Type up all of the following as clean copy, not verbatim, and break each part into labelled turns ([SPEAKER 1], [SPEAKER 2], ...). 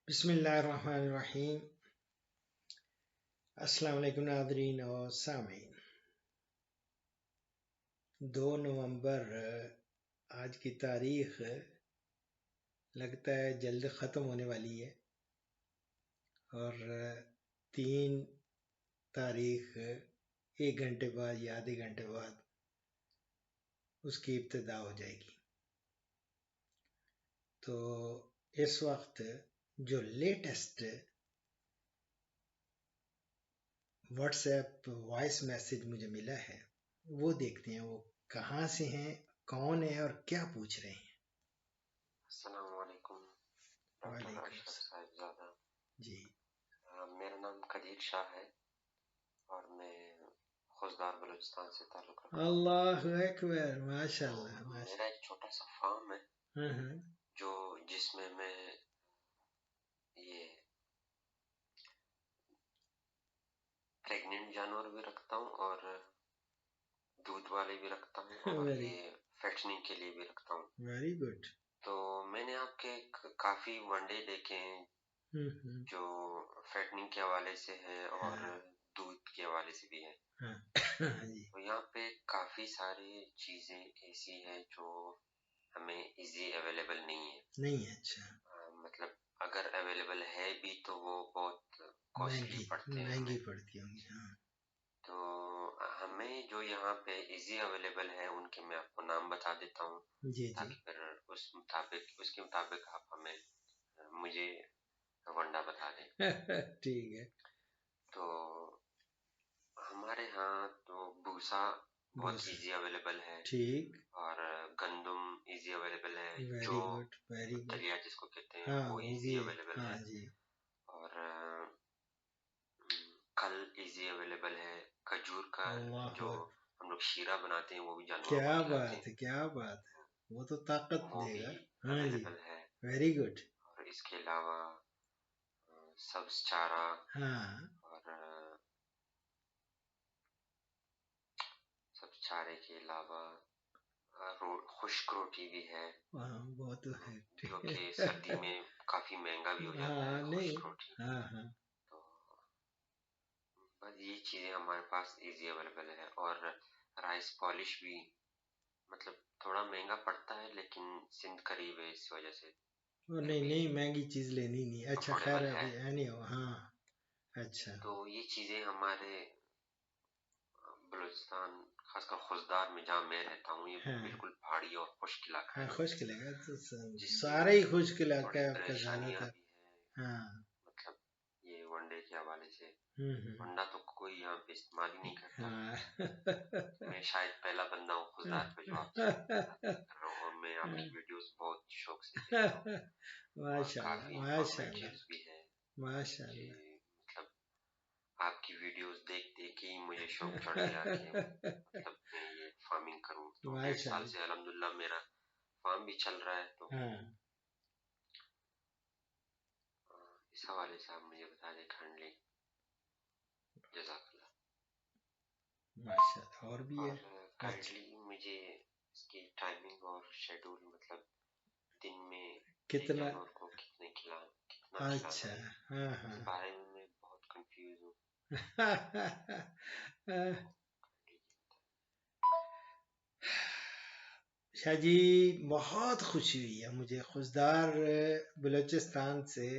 [SPEAKER 1] बिस्मिल्लाहिर्रहमानिर्रहीम। अस्सलाम वालेकुम नाज़रीन और सामीन। 2 नवंबर आज की तारीख लगता है जल्द ख़त्म होने वाली है और 3 तारीख 1 घंटे बाद या आधे घंटे बाद उसकी इब्तिदा हो जाएगी। तो इस वक्त जो लेटेस्ट व्हाट्सएप वॉइस मैसेज मुझे मिला है वो देखते हैं, वो कहाँ से हैं, कौन है और क्या पूछ रहे हैं।
[SPEAKER 2] अस्सलाम वालेकुम डॉक्टर
[SPEAKER 1] वालेकुम
[SPEAKER 2] अशरफ साहिबजादा
[SPEAKER 1] जी।
[SPEAKER 2] मेरा नाम कदीर शाह है और मैं खुजदार बलूचिस्तान से ताल्लुक़ रखता हूँ।
[SPEAKER 1] अल्लाह अकबर, माशाल्लाह
[SPEAKER 2] तो
[SPEAKER 1] माशा।
[SPEAKER 2] मेरा एक छोटा सा फार्म है
[SPEAKER 1] हाँ,
[SPEAKER 2] जो जिसमें मैं ये प्रेग्नेंट जानवर भी रखता हूँ और दूध वाले भी रखता हूँ और
[SPEAKER 1] वेरी
[SPEAKER 2] ये फैटनिंग के लिए भी रखता हूँ।
[SPEAKER 1] Very good.
[SPEAKER 2] तो मैंने आपके काफ़ी वनडे देखे हैं जो फैटनिंग के हवाले से है और
[SPEAKER 1] हाँ
[SPEAKER 2] दूध के हवाले से भी है।
[SPEAKER 1] हाँ हाँ जी।
[SPEAKER 2] तो यहाँ पे काफ़ी सारी चीज़ें ऐसी हैं जो हमें इजी अवेलेबल नहीं है।
[SPEAKER 1] नहीं है, अच्छा।
[SPEAKER 2] मतलब अगर अवेलेबल है भी तो वो बहुत कॉस्टली
[SPEAKER 1] महंगी
[SPEAKER 2] पड़ते हैं
[SPEAKER 1] महंगी
[SPEAKER 2] हमें।
[SPEAKER 1] पड़ती होंगी, हाँ।
[SPEAKER 2] तो हमें जो यहाँ पे इजी अवेलेबल है उनके मैं आपको नाम बता देता हूँ
[SPEAKER 1] जी जी।
[SPEAKER 2] ताकि फिर उसके मुताबिक आप हमें मुझे वंडा बता दें।
[SPEAKER 1] ठीक है।
[SPEAKER 2] तो हमारे यहाँ तो भूसा बहुत
[SPEAKER 1] बस
[SPEAKER 2] इजी अवेलेबल है
[SPEAKER 1] ठीक।
[SPEAKER 2] और गंदुम इजी अवेलेबल है,
[SPEAKER 1] वेरी
[SPEAKER 2] जो
[SPEAKER 1] गुड वेरी गुड।
[SPEAKER 2] दलिया जिसको कहते हैं
[SPEAKER 1] हाँ
[SPEAKER 2] वो
[SPEAKER 1] वो
[SPEAKER 2] इजी
[SPEAKER 1] भी,
[SPEAKER 2] अवेलेबल
[SPEAKER 1] हाँ
[SPEAKER 2] है
[SPEAKER 1] जी।
[SPEAKER 2] और कल इजी अवेलेबल है। खजूर का
[SPEAKER 1] अल्लाह,
[SPEAKER 2] जो हम लोग शीरा बनाते हैं वो भी जानवरों को
[SPEAKER 1] क्या
[SPEAKER 2] खिलाते
[SPEAKER 1] बात
[SPEAKER 2] हैं,
[SPEAKER 1] है, क्या बात है। वो तो ताकत
[SPEAKER 2] वो भी
[SPEAKER 1] देगा। हाँ जी।
[SPEAKER 2] अवेलेबल है।
[SPEAKER 1] Very good.
[SPEAKER 2] और इसके अलावा सब्ज चारा
[SPEAKER 1] हाँ
[SPEAKER 2] और सब्ज चारे के अलावा खुश्क रोटी भी है
[SPEAKER 1] हाँ वो तो है।
[SPEAKER 2] जो कि सर्दी में काफी महंगा भी हो जाता है
[SPEAKER 1] हाँ नहीं।
[SPEAKER 2] खुश्क रोटी।
[SPEAKER 1] हाँ हाँ।
[SPEAKER 2] तो बस ये चीजें हमारे पास इजी अवेलेबल है और राइस पॉलिश भी मतलब थोड़ा महंगा पड़ता है लेकिन सिंध करीब है इस वजह से
[SPEAKER 1] वो
[SPEAKER 2] फिर
[SPEAKER 1] नहीं
[SPEAKER 2] भी
[SPEAKER 1] नहीं, महंगी चीज लेनी नहीं, अच्छा खैर
[SPEAKER 2] अफोर्डेबल है।
[SPEAKER 1] अभी एनी हो, हाँ। अच्छा।
[SPEAKER 2] तो ये चीजें हमारे बलूचिस्तान खासकर खुजदार में जहाँ मैं रहता हूँ ये
[SPEAKER 1] हाँ
[SPEAKER 2] बिल्कुल पहाड़ी और खुश्क इलाका
[SPEAKER 1] हाँ,
[SPEAKER 2] है
[SPEAKER 1] खुश्क इलाका तो
[SPEAKER 2] जिससे
[SPEAKER 1] सारा ही खुश्क इलाका
[SPEAKER 2] थोड़ी
[SPEAKER 1] है आपका
[SPEAKER 2] परेशानियां
[SPEAKER 1] ज्यादातर।
[SPEAKER 2] भी हैं।
[SPEAKER 1] हाँ।
[SPEAKER 2] मतलब ये वनडे के हवाले से
[SPEAKER 1] हम्म।
[SPEAKER 2] वंडा तो कोई यहाँ पे इस्तेमाल ही नहीं करता।
[SPEAKER 1] हाँ
[SPEAKER 2] मैं शायद पहला बंदा हूँ खुजदार पे जो आपसे बात कर रहा हूँ और मैं आपकी वीडियोस बहुत शौक से देखता हूँ और
[SPEAKER 1] माशाल्लाह
[SPEAKER 2] काफी
[SPEAKER 1] माशाल्लाह
[SPEAKER 2] इंफॉर्मेटिव भी है। मुझे
[SPEAKER 1] माशाल्लाह।
[SPEAKER 2] मतलब आपकी वीडियोस देख देख के ही मुझे शौक चढ़ गया कि मतलब मैं ये फार्मिंग करूँ। तो 1.5 साल
[SPEAKER 1] माशाल्लाह।
[SPEAKER 2] से अल्हम्दुलिल्लाह मेरा फार्म भी चल रहा है। तो
[SPEAKER 1] हाँ
[SPEAKER 2] इस हवाले से आप मुझे बता दें काइंडली, जज़ाकल्लाह।
[SPEAKER 1] माशाल्लाह, और भी है।
[SPEAKER 2] और
[SPEAKER 1] अच्छा,
[SPEAKER 2] काइंडली मुझे इसकी टाइमिंग और शेड्यूल मतलब दिन में एक
[SPEAKER 1] कितना।
[SPEAKER 2] जानवर को कितना खिलाना
[SPEAKER 1] अच्छा।
[SPEAKER 2] है
[SPEAKER 1] हाँ
[SPEAKER 2] इस
[SPEAKER 1] हाँ।
[SPEAKER 2] बारे में मैं बहुत कंफ्यूज हूँ।
[SPEAKER 1] शाह जी, बहुत खुशी हुई है मुझे खुशदार बलूचिस्तान से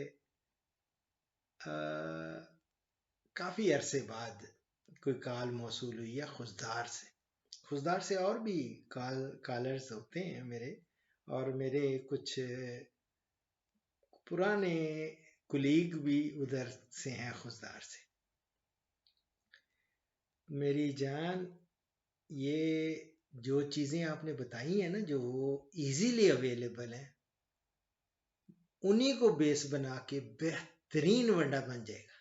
[SPEAKER 1] काफ़ी अरसे बाद कोई कॉल मौसूल हुई है खुशदार से। खुशदार से और भी कॉलर्स होते हैं मेरे, और मेरे कुछ पुराने कुलीग भी उधर से हैं खुशदार से। मेरी जान, ये जो चीज़ें आपने बताई हैं ना जो इजीली अवेलेबल हैं, उन्हीं को बेस बना के बेहतरीन वंडा बन जाएगा।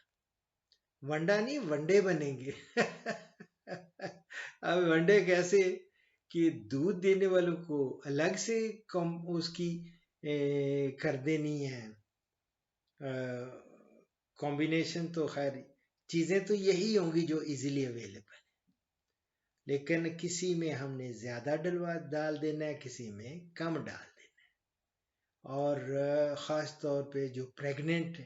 [SPEAKER 1] वंडा नहीं, वंडे बनेंगे। अब वंडे कैसे कि दूध देने वालों को अलग से कम उसकी कर देनी है कॉम्बिनेशन, तो खैर चीज़ें तो यही होंगी जो इजीली अवेलेबल, लेकिन किसी में हमने ज़्यादा डाल देना है, किसी में कम डाल देना है। और ख़ास तौर पे जो प्रेग्नेंट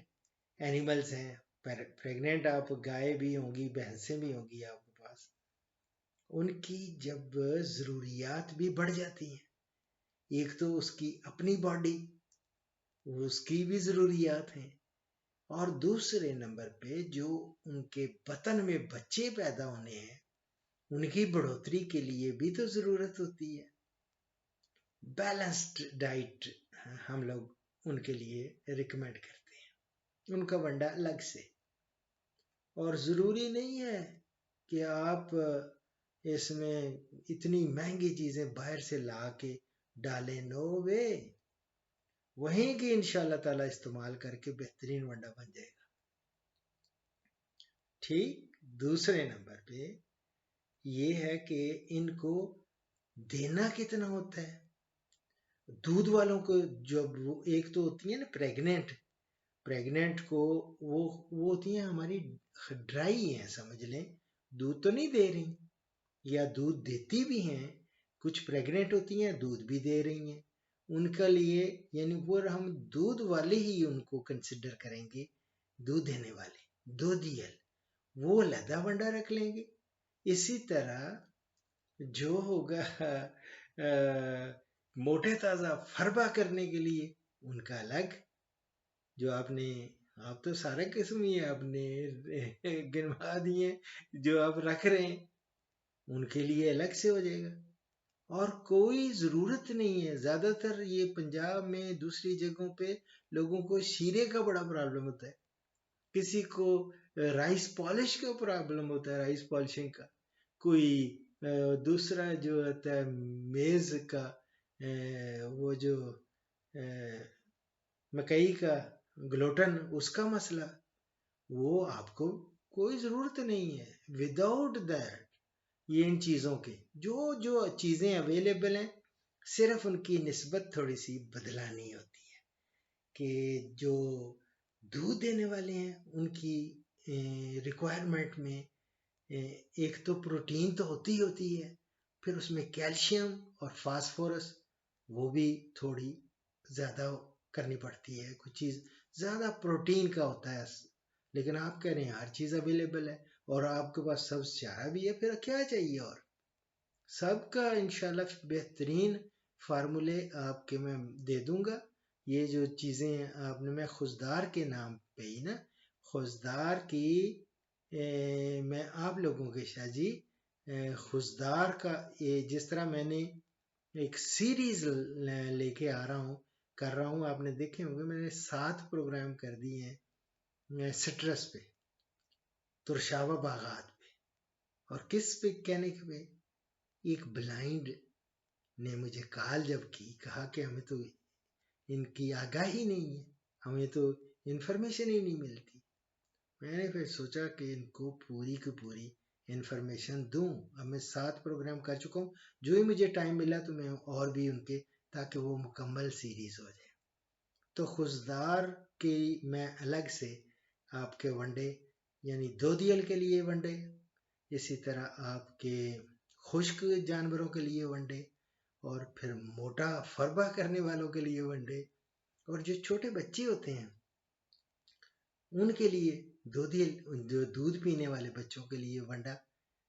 [SPEAKER 1] एनिमल्स हैं, प्रेग्नेंट आप गाय भी होंगी, भैंसें भी होंगी आपके पास, उनकी जब ज़रूरियात भी बढ़ जाती हैं, एक तो उसकी अपनी बॉडी, उसकी भी ज़रूरियात हैं, और दूसरे नंबर पे जो उनके बतन में बच्चे पैदा होने हैं, उनकी बढ़ोतरी के लिए भी तो ज़रूरत होती है। बैलेंस्ड डाइट हम लोग उनके लिए रिकमेंड करते हैं, उनका वंडा अलग से। और ज़रूरी नहीं है कि आप इसमें इतनी महंगी चीज़ें बाहर से ला के डालें, नो वे, वहीं की इंशाल्लाह ताला इस्तेमाल करके बेहतरीन वंडा बन जाएगा। ठीक। दूसरे नंबर पे ये है कि इनको देना कितना होता है। दूध वालों को जब वो एक तो होती है ना प्रेग्नेंट को, वो होती हैं हमारी ड्राई हैं, समझ लें, दूध तो नहीं दे रही, या दूध देती भी हैं, कुछ प्रेग्नेंट होती हैं दूध भी दे रही हैं, उनका लिए यानी वो हम दूध वाले ही उनको कंसिडर करेंगे, दूध देने वाले दूधियल, वो अलहदा वंडा रख लेंगे। इसी तरह जो होगा मोटे ताज़ा फरबा करने के लिए उनका अलग, जो आप तो सारे किस्म ही आपने गिनवा दिए जो आप रख रहे हैं, उनके लिए अलग से हो जाएगा। और कोई ज़रूरत नहीं है, ज़्यादातर ये पंजाब में दूसरी जगहों पे लोगों को शीरे का बड़ा प्रॉब्लम होता है, किसी को राइस पॉलिश का प्रॉब्लम होता है, राइस पॉलिशिंग का, कोई दूसरा जो होता है मेज़ का, वो जो मकई का ग्लूटन, उसका मसला, वो आपको कोई ज़रूरत नहीं है। विदाउट दैट ये इन चीज़ों के जो जो चीज़ें अवेलेबल हैं, सिर्फ उनकी निस्बत थोड़ी सी बदलानी होती है कि जो दूध देने वाले हैं उनकी रिक्वायरमेंट में एक तो प्रोटीन तो होती है, फिर उसमें कैल्शियम और फास्फोरस वो भी थोड़ी ज़्यादा करनी पड़ती है, कुछ चीज़ ज़्यादा प्रोटीन का होता है। लेकिन आप कह रहे हैं हर चीज़ अवेलेबल है और आपके पास सब चारा भी है, फिर क्या चाहिए। और सबका इंशाल्लाह बेहतरीन फार्मूले आपके मैं दे दूंगा। ये जो चीज़ें आपने, मैं खुशदार के नाम पे ही ना, खुशदार की मैं आप लोगों के शाह जी खुशदार का ये जिस तरह मैंने एक सीरीज लेके आ रहा हूँ, कर रहा हूँ, आपने देखे होंगे मैंने 7 प्रोग्राम कर दिए हैं सिट्रस पे, तुरशावा बागात पे, और किस पे कहने के पे, एक ब्लाइंड ने मुझे कॉल जब की, कहा कि हमें तो इनकी आगाही नहीं है, हमें तो इन्फॉर्मेशन ही नहीं मिलती। मैंने फिर सोचा कि इनको पूरी की पूरी इन्फॉर्मेशन दूं। अब मैं 7 प्रोग्राम कर चुका हूँ, जो ही मुझे टाइम मिला तो मैं और भी उनके, ताकि वो मुकम्मल सीरीज हो जाए। तो खुशदार की मैं अलग से आपके वनडे, यानी दोदियल के लिए वनडे, इसी तरह आपके खुश्क जानवरों के लिए वनडे, और फिर मोटा फरबा करने वालों के लिए वनडे, और जो छोटे बच्चे होते हैं उनके लिए दूधियल, जो दूध पीने वाले बच्चों के लिए वंडा,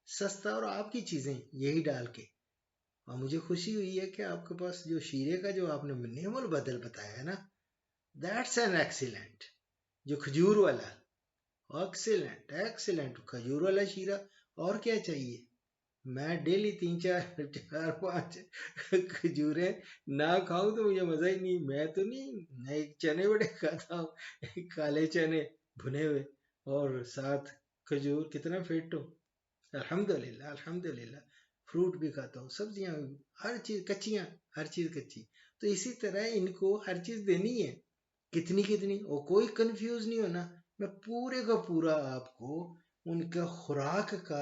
[SPEAKER 1] सस्ता और आपकी चीज़ें यही डाल के। और मुझे खुशी हुई है कि आपके पास जो शीरे का जो आपने नेमल बदल बताया है ना, दैट्स एन एक्सीलेंट, जो खजूर वाला, एक्सीलेंट एक्सीलेंट खजूर वाला शीरा, और क्या चाहिए। मैं डेली 3 4 4 5 खजूरें ना खाऊं तो मुझे मजा ही नहीं। मैं चने बड़े खाता हूँ काले चने भुने हुए, और साथ खजूर, कितना फिट हूँ, अल्हम्दुलिल्लाह अल्हम्दुलिल्लाह। फ्रूट भी खाता हूँ, सब्जियां, हर चीज कच्चियां, हर चीज कच्ची। तो इसी तरह इनको हर चीज देनी है, कितनी कितनी, और कोई कंफ्यूज नहीं होना। मैं पूरे का पूरा आपको उनका खुराक का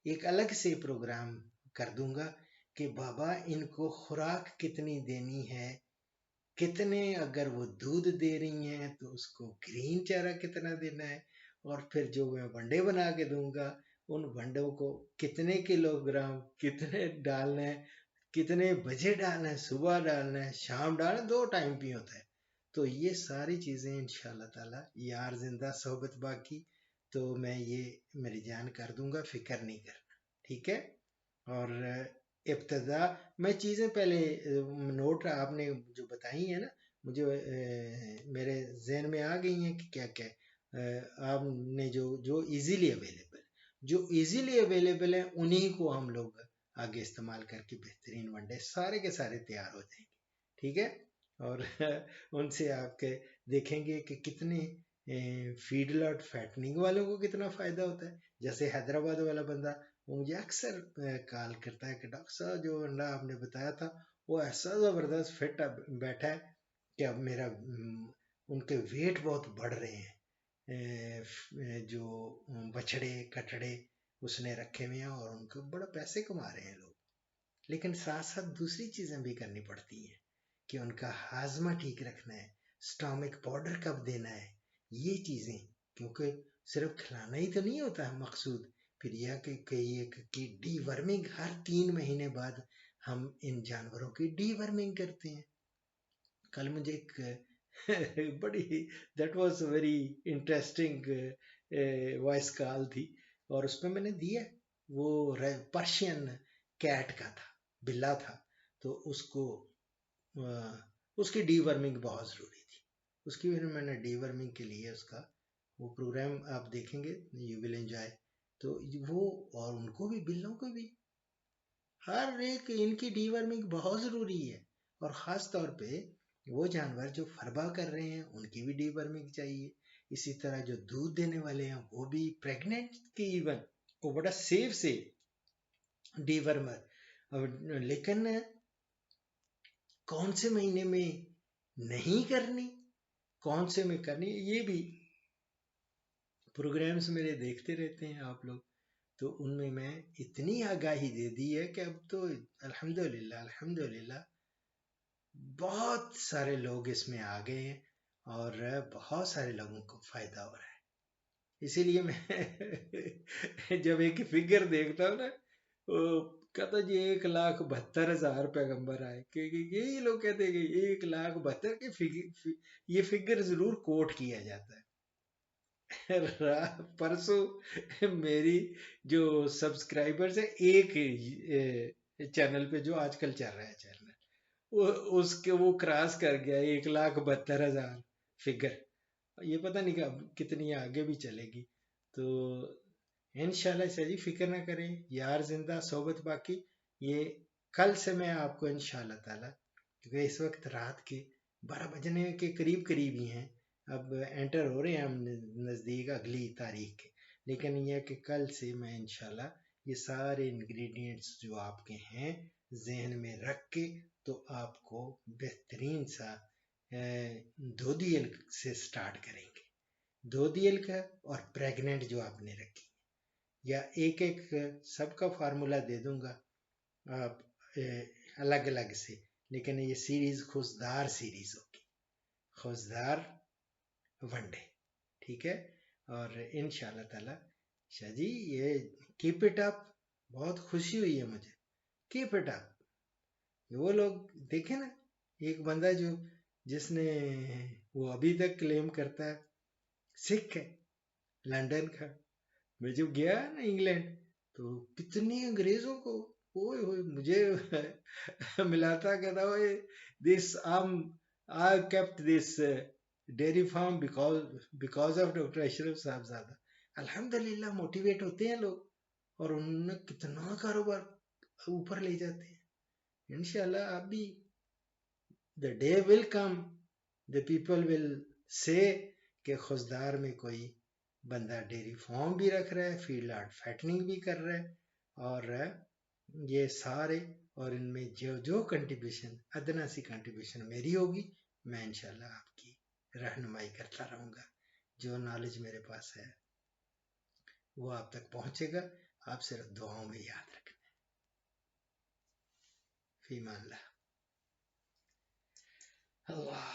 [SPEAKER 1] एक अलग से प्रोग्राम कर दूंगा कि बाबा इनको खुराक कितनी देनी है, कितने, अगर वो दूध दे रही हैं तो उसको ग्रीन चारा कितना देना है, और फिर जो मैं वंडे बना के दूंगा, उन वंडों को कितने किलोग्राम कितने डालना है, कितने बजे डालना है, सुबह डालना है शाम डालना है, 2 टाइम भी होता है, तो ये सारी चीज़ें इंशाल्लाह ताला यार जिंदा सोहबत बाकी, तो मैं ये मेरी जान कर दूंगा, फिक्र नहीं करना, ठीक है। और इब्तदा मैं चीज़ें पहले नोट आपने जो बताई है ना, मुझे मेरे जहन में आ गई हैं कि क्या क्या आपने जो जो इजीली अवेलेबल, जो इजीली अवेलेबल है उन्हीं को हम लोग आगे इस्तेमाल करके बेहतरीन वनडे सारे के सारे तैयार हो जाएंगे, ठीक है। और उनसे आपके देखेंगे कि कितने फीड लॉट फैटनिंग वालों को कितना फ़ायदा होता है। जैसे हैदराबाद वाला बंदा वो मुझे अक्सर कॉल करता है कि डॉक्टर साहब जो अंडा आपने बताया था वो ऐसा ज़बरदस्त फिट बैठा है कि अब मेरा उनके वेट बहुत बढ़ रहे हैं, जो बछड़े कटड़े उसने रखे हुए हैं और उनको बड़ा पैसे कमा रहे हैं लोग। लेकिन साथ साथ दूसरी चीज़ें भी करनी पड़ती हैं कि उनका हाजमा ठीक रखना है, स्टोमिक पाउडर कब देना है, ये चीज़ें, क्योंकि सिर्फ खिलाना ही तो नहीं होता है मकसूद। फिर यह कि डीवर्मिंग हर 3 महीने बाद हम इन जानवरों की डीवर्मिंग करते हैं। कल मुझे एक बड़ी that was very interesting voice call थी, और उसमें मैंने दिया वो पर्शियन कैट का था, बिल्ला था, तो उसको उसकी डीवर्मिंग बहुत ज़रूरी थी। उसकी फिर मैंने डीवर्मिंग के लिए उसका वो प्रोग्राम आप देखेंगे, यू विल एंजॉय। तो वो, और उनको भी, बिल्लों को भी, हर एक इनकी डीवर्मिंग बहुत ज़रूरी है। और ख़ास तौर पे वो जानवर जो फरबा कर रहे हैं उनकी भी डीवर्मिंग चाहिए। इसी तरह जो दूध देने वाले हैं वो भी, प्रेग्नेंट की इवन, वो बड़ा सेफ से डीवर्मर। लेकिन कौन से महीने में नहीं करनी, कौन से में करनी, ये भी प्रोग्राम्स मेरे देखते रहते हैं आप लोग, तो उनमें मैं इतनी आगाही दे दी है कि अब तो अल्हम्दुलिल्लाह अल्हम्दुलिल्लाह बहुत सारे लोग इसमें आ गए हैं और बहुत सारे लोगों को फायदा हो रहा है। इसीलिए मैं जब एक फिगर देखता हूँ ना, वो कहता जी 1,72,000 पैगंबर आए, क्योंकि यही लोग कहते हैं कि 1,72,000 के ये फिगर जरूर कोट किया जाता है। परसों मेरी जो सब्सक्राइबर्स है एक चैनल पे जो आजकल चल रहा है चैनल, वो उसके वो क्रॉस कर गया 1,72,000 फिगर। ये पता नहीं कब कितनी आगे भी चलेगी। तो इंशाल्लाह से जी फिक्र ना करें, यार जिंदा सोबत बाकी। ये कल से मैं आपको इंशाल्लाह ताला, क्योंकि इस वक्त रात के 12 बजने के करीब करीब ही हैं, अब एंटर हो रहे हैं हम नज़दीक अगली तारीख के। लेकिन यह कि कल से मैं इंशाल्लाह ये सारे इंग्रेडिएंट्स जो आपके हैं जहन में रख के, तो आपको बेहतरीन सा दूधियल से स्टार्ट करेंगे। दूधियल का और प्रेग्नेंट जो आपने रखी, या एक एक सबका फार्मूला दे दूंगा आप अलग अलग से, लेकिन ये सीरीज खुशदार सीरीज होगी, खुशदार वनडे, ठीक है। और इंशाल्लाह ताला शाह जी ये कीप इट अप, बहुत खुशी हुई है मुझे, कीप इट अप। वो लोग देखे ना, एक बंदा जो जिसने वो अभी तक क्लेम करता है, सिख है, लंदन का। मैं जब गया ना इंग्लैंड, तो कितने अंग्रेजों को, ओए होए, मुझे मिला था, कहता ओए this I kept this dairy farm because of doctor Ashraf Sahibzada. अल्हम्दुलिल्लाह मोटिवेट होते हैं लोग और उन्होंने कितना कारोबार ऊपर ले जाते हैं। इंशाल्लाह आप भी, the day will come, the people will say कि खुशदार में कोई बंदा डेयरी फार्म भी रख रहा है, फील्ड आर्ट फैटनिंग भी कर रहा है, और ये सारे, और इनमें जो जो कंट्रीब्यूशन, अदना सी कंट्रीब्यूशन मेरी होगी, मैं इंशाल्लाह आपकी रहनुमाई करता रहूँगा। जो नॉलेज मेरे पास है वो आप तक पहुँचेगा, आप सिर्फ दुआओं में याद रखना। फीमानल्लाह। अल्लाह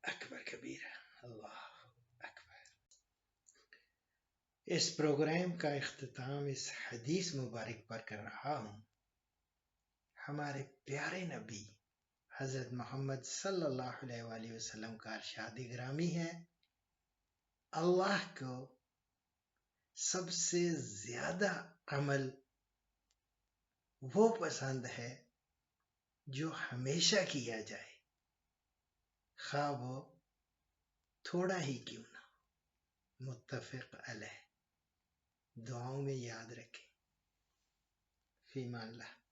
[SPEAKER 1] अकबर कबीरा, अल्लाह अकबर। इस प्रोग्राम का इख्तिताम इस हदीस मुबारक पर कर रहा हूँ। हमारे प्यारे नबी हजरत मोहम्मद सल्लल्लाहु अलैहि वसल्लम का इरशाद ग्रामी है, अल्लाह को सबसे ज्यादा अमल वो पसंद है जो हमेशा किया जाए, खा वो थोड़ा ही क्यों ना। मुत्तफिक अलैह। दुआओं में याद रखें। फीमान अल्लाह।